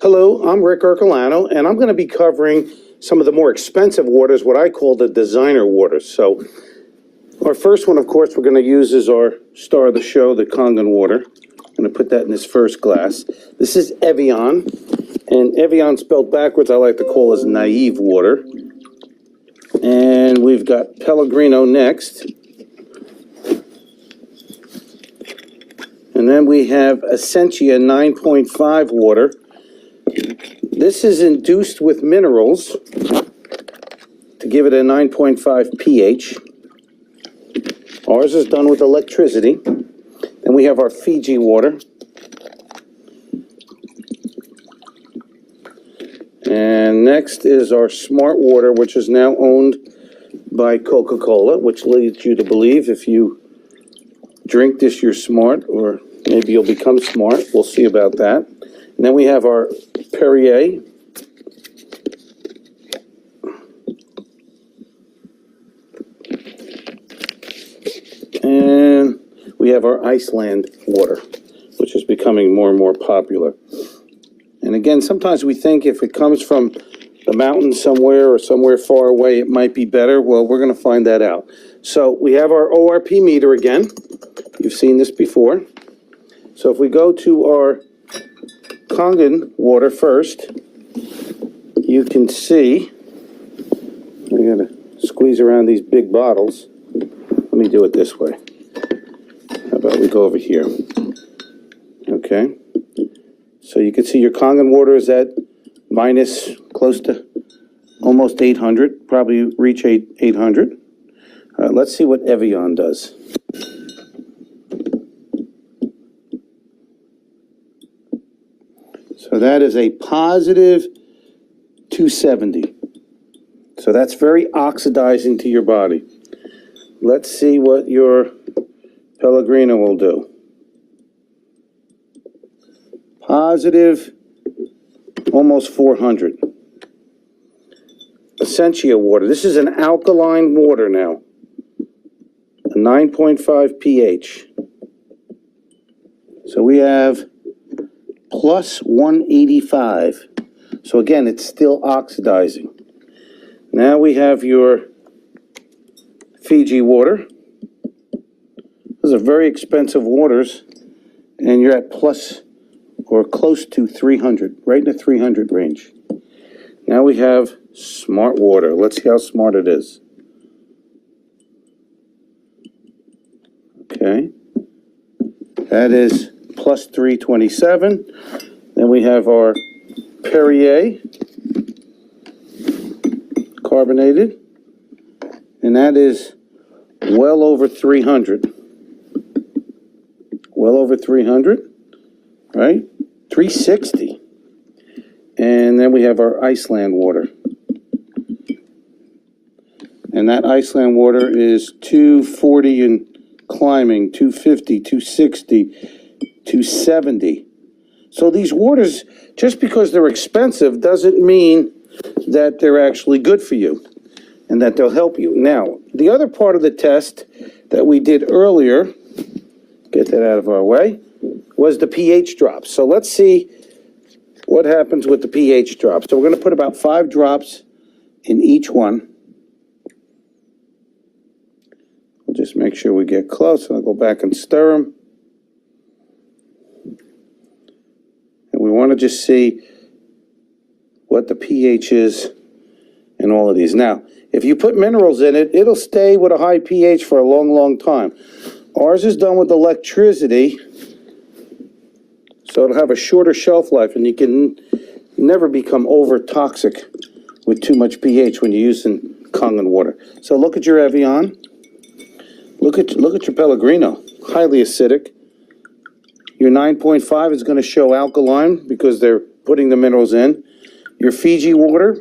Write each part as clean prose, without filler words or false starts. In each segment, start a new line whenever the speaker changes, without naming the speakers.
Hello, I'm Rick Ercolano, and I'm going to be covering some of the more expensive waters, what I call the designer waters. So our first one, of course, we're going to use is our star of the show, the Kangen water. I'm going to put that in this first glass. This is Evian, and Evian spelled backwards I like to call as naive water. And we've got Pellegrino next. And then we have Essentia 9.5 water. This is induced with minerals to give it a 9.5 pH. Ours is done with electricity. Then we have our Fiji water. And next is our Smart water, which is now owned by Coca-Cola, which leads you to believe if you drink this, you're smart, or maybe you'll become smart. We'll see about that. And then we have our Perrier. And we have our Iceland water, which is becoming more and more popular. And again, sometimes we think if it comes from the mountains somewhere or somewhere far away, it might be better. Well, we're going to find that out. So we have our ORP meter again. You've seen this before. So if we go to our Kangen water first, you can see, I'm going to squeeze around these big bottles. Let me do it this way. How about we go over here? Okay. So you can see your Kangen water is at minus close to almost 800, probably reach 800. All right, let's see what Evian does. So that is a positive 270. So that's very oxidizing to your body. Let's see what your Pellegrino will do. Positive almost 400. Essentia water. This is an alkaline water now. A 9.5 pH. So we have plus 185. So again, it's still oxidizing. Now we have your Fiji water. Those are very expensive waters, and you're at plus or close to 300, right in the 300 range. Now we have Smart water. Let's see how smart it is. Okay. That is plus 327. Then we have our Perrier, carbonated, and that is well over 300. Well over 300, right? 360. And then we have our Iceland water. And that Iceland water is 240 and climbing, 250, 260, 270. So these waters, just because they're expensive, doesn't mean that they're actually good for you and that they'll help you. Now, the other part of the test that we did earlier, get that out of our way, was the pH drops. So let's see what happens with the pH drops. So we're going to put about 5 drops in each one. We'll just make sure we get close, and I'll go back and stir them. And we want to just see what the pH is in all of these. Now, if you put minerals in it, it'll stay with a high pH for a long, long time. Ours is done with electricity, so it'll have a shorter shelf life, and you can never become over toxic with too much pH when you're using Kangen water. So look at your Evian. Look at your Pellegrino, highly acidic. Your 9.5 is going to show alkaline because they're putting the minerals in. Your Fiji water,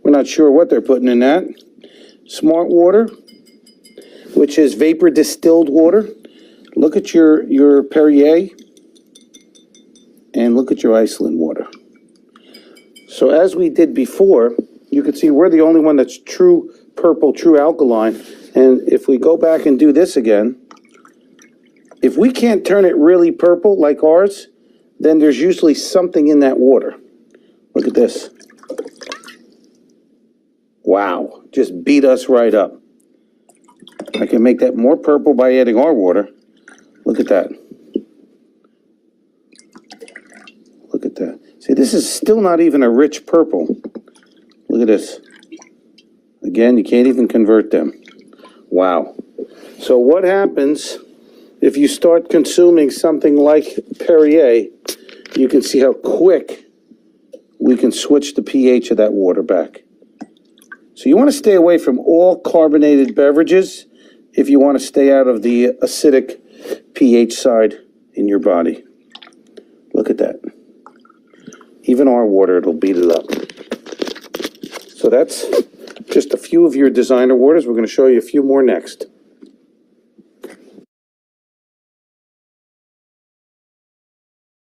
we're not sure what they're putting in that. Smart water, which is vapor distilled water. Look at your Perrier, and look at your Iceland water. So as we did before, you can see we're the only one that's true purple, true alkaline. And if we go back and do this again, if we can't turn it really purple like ours, then there's usually something in that water. Look at this. Wow, just beat us right up. I can make that more purple by adding our water. Look at that. Look at that. See, this is still not even a rich purple. Look at this. Again, you can't even convert them. Wow. So what happens if you start consuming something like Perrier? You can see how quick we can switch the pH of that water back. So you want to stay away from all carbonated beverages if you want to stay out of the acidic pH side in your body. Look at that. Even our water, it'll beat it up. So that's just a few of your designer waters. We're going to show you a few more next.